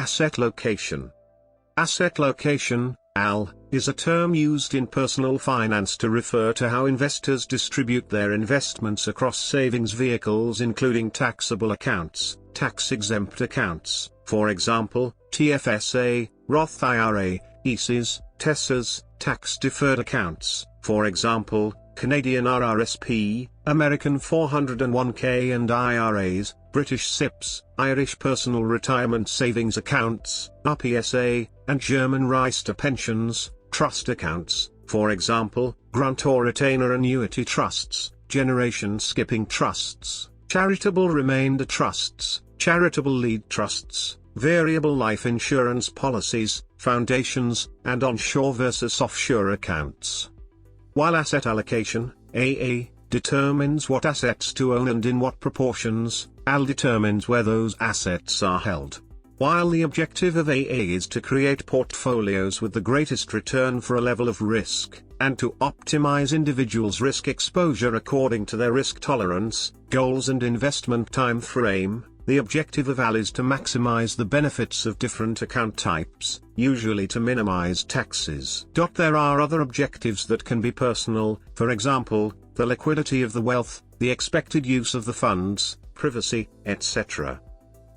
Asset location. Asset location, AL, is a term used in personal finance to refer to how investors distribute their investments across savings vehicles including taxable accounts, tax-exempt accounts, for example, TFSA, Roth IRA, IRAs, TESSAs, tax-deferred accounts, for example, Canadian RRSP, American 401k and IRAs, British SIPPs, Irish Personal Retirement Savings Accounts, RPSA, and German Riester pensions, trust accounts, for example, grantor retainer annuity trusts, generation skipping trusts, charitable remainder trusts, charitable lead trusts, variable life insurance policies, foundations, and onshore versus offshore accounts. While asset allocation, AA, determines what assets to own and in what proportions, AL determines where those assets are held. While the objective of AA is to create portfolios with the greatest return for a level of risk, and to optimize individuals' risk exposure according to their risk tolerance, goals and investment time frame, the objective of AL is to maximize the benefits of different account types, usually to minimize taxes. There are other objectives that can be personal, for example, the liquidity of the wealth, the expected use of the funds, privacy, etc.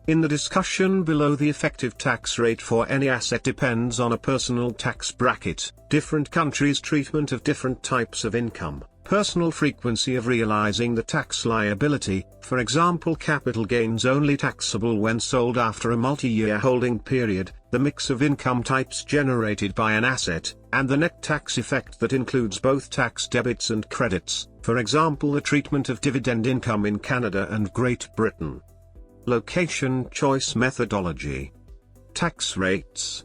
In the discussion below, the effective tax rate for any asset depends on a personal tax bracket, different countries' treatment of different types of income, personal frequency of realizing the tax liability, for example capital gains only taxable when sold after a multi-year holding period, the mix of income types generated by an asset, and the net tax effect that includes both tax debits and credits, for example the treatment of dividend income in Canada and Great Britain. Location choice methodology. Tax rates.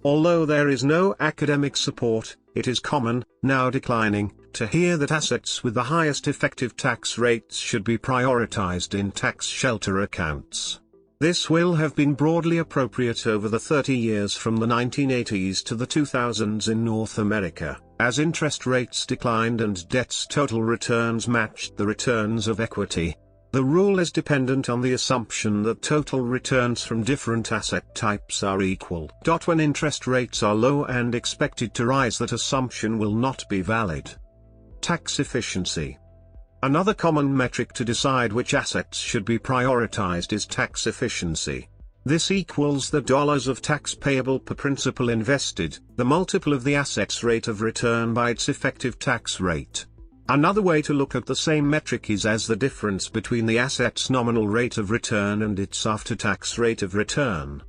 Although there is no academic support, it is common, now declining, to hear that assets with the highest effective tax rates should be prioritized in tax shelter accounts. This will have been broadly appropriate over the 30 years from the 1980s to the 2000s in North America, as interest rates declined and debt's total returns matched the returns of equity. The rule is dependent on the assumption that total returns from different asset types are equal. When interest rates are low and expected to rise, that assumption will not be valid. Tax efficiency. Another common metric to decide which assets should be prioritized is tax efficiency. This equals the dollars of tax payable per principal invested, the multiple of the asset's rate of return by its effective tax rate. Another way to look at the same metric is as the difference between the asset's nominal rate of return and its after-tax rate of return.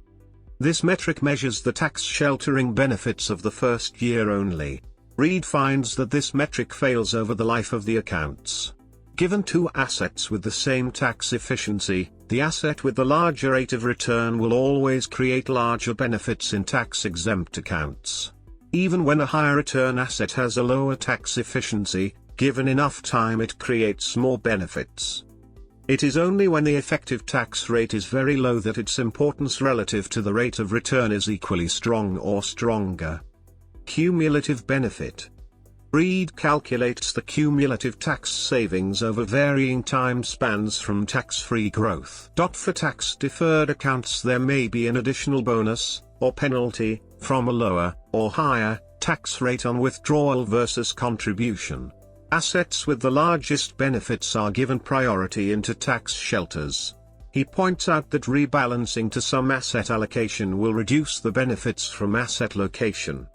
This metric measures the tax sheltering benefits of the first year only. Reed finds that this metric fails over the life of the accounts. Given two assets with the same tax efficiency, the asset with the larger rate of return will always create larger benefits in tax-exempt accounts. Even when a higher return asset has a lower tax efficiency, given enough time it creates more benefits. It is only when the effective tax rate is very low that its importance relative to the rate of return is equally strong or stronger. Cumulative benefit. Reed calculates the cumulative tax savings over varying time spans from tax-free growth. For tax-deferred accounts, there may be an additional bonus, or penalty, from a lower, or higher, tax rate on withdrawal versus contribution. Assets with the largest benefits are given priority into tax shelters. He points out that rebalancing to some asset allocation will reduce the benefits from asset location.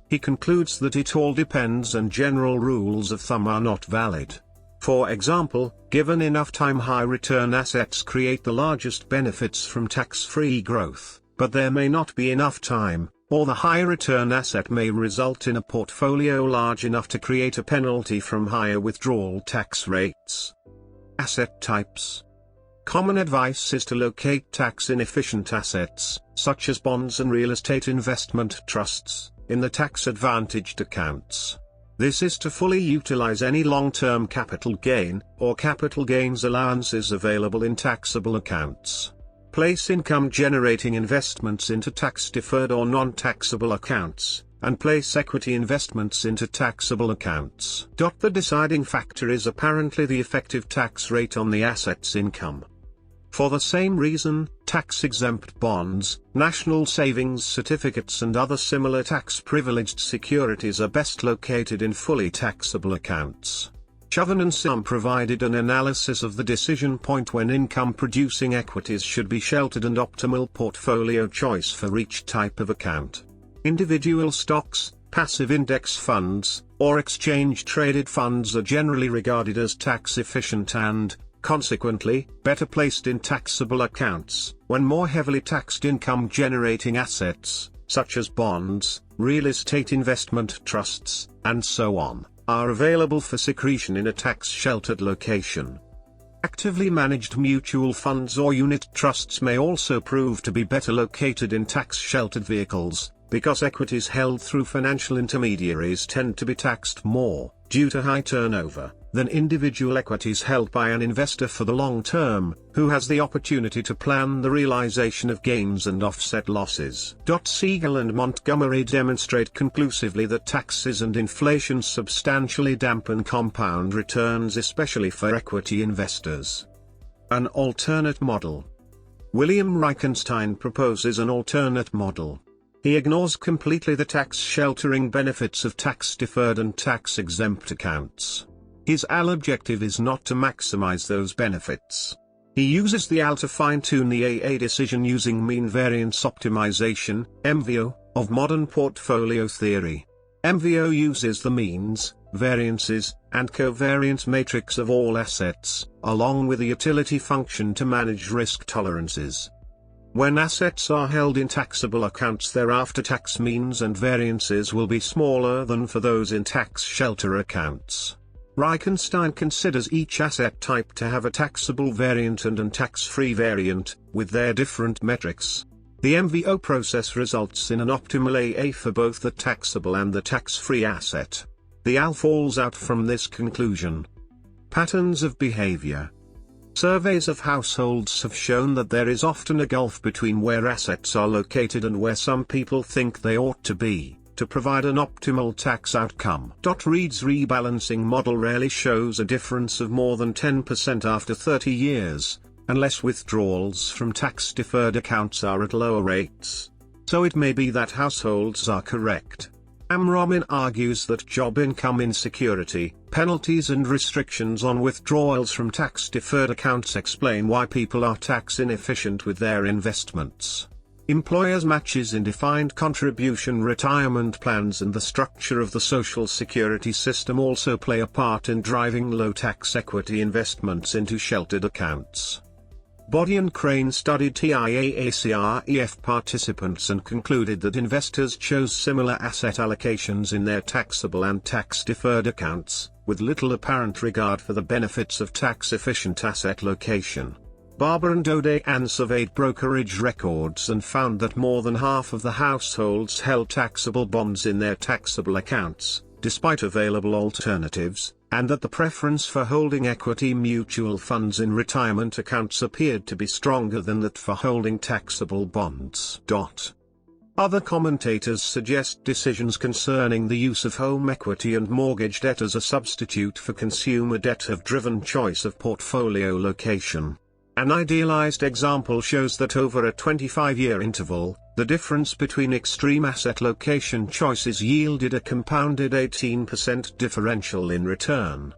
He concludes that it all depends and general rules of thumb are not valid. For example, given enough time, high return assets create the largest benefits from tax-free growth, but there may not be enough time, or the high return asset may result in a portfolio large enough to create a penalty from higher withdrawal tax rates. Asset types. Common advice is to locate tax-inefficient assets, such as bonds and real estate investment trusts, in the tax-advantaged accounts. This is to fully utilize any long-term capital gain, or capital gains allowances available in taxable accounts. Place income-generating investments into tax-deferred or non-taxable accounts, and place equity investments into taxable accounts. The deciding factor is apparently the effective tax rate on the asset's income. For the same reason, tax-exempt bonds, national savings certificates and other similar tax-privileged securities are best located in fully taxable accounts. Chauvin and Sum provided an analysis of the decision point when income-producing equities should be sheltered and optimal portfolio choice for each type of account. Individual stocks, passive index funds, or exchange-traded funds are generally regarded as tax-efficient and, consequently, better placed in taxable accounts, when more heavily taxed income-generating assets, such as bonds, real estate investment trusts, and so on, are available for secretion in a tax-sheltered location. Actively managed mutual funds or unit trusts may also prove to be better located in tax-sheltered vehicles, because equities held through financial intermediaries tend to be taxed more, due to high turnover, than individual equities held by an investor for the long term, who has the opportunity to plan the realization of gains and offset losses. Siegel and Montgomery demonstrate conclusively that taxes and inflation substantially dampen compound returns, especially for equity investors. An alternate model. William Reichenstein proposes an alternate model. He ignores completely the tax-sheltering benefits of tax-deferred and tax-exempt accounts. His objective is not to maximize those benefits. He uses the AL to fine-tune the AA decision using mean-variance optimization, MVO, of modern portfolio theory. MVO uses the means, variances, and covariance matrix of all assets, along with the utility function to manage risk tolerances. When assets are held in taxable accounts, their after-tax means and variances will be smaller than for those in tax-shelter accounts. Reichenstein considers each asset type to have a taxable variant and a tax-free variant, with their different metrics. The MVO process results in an optimal AA for both the taxable and the tax-free asset. The AL falls out from this conclusion. Patterns of behavior. Surveys of households have shown that there is often a gulf between where assets are located and where some people think they ought to be, to provide an optimal tax outcome. Reed's rebalancing model rarely shows a difference of more than 10% after 30 years, unless withdrawals from tax-deferred accounts are at lower rates. So it may be that households are correct. Amromin argues that job income insecurity, penalties and restrictions on withdrawals from tax-deferred accounts explain why people are tax inefficient with their investments. Employers' matches in defined contribution retirement plans and the structure of the Social Security system also play a part in driving low-tax equity investments into sheltered accounts. Body and Crane studied TIAACREF participants and concluded that investors chose similar asset allocations in their taxable and tax-deferred accounts, with little apparent regard for the benefits of tax-efficient asset location. Barber and O'Day surveyed brokerage records and found that more than half of the households held taxable bonds in their taxable accounts, despite available alternatives, and that the preference for holding equity mutual funds in retirement accounts appeared to be stronger than that for holding taxable bonds. Other commentators suggest decisions concerning the use of home equity and mortgage debt as a substitute for consumer debt have driven choice of portfolio location. An idealized example shows that over a 25-year interval, the difference between extreme asset location choices yielded a compounded 18% differential in return.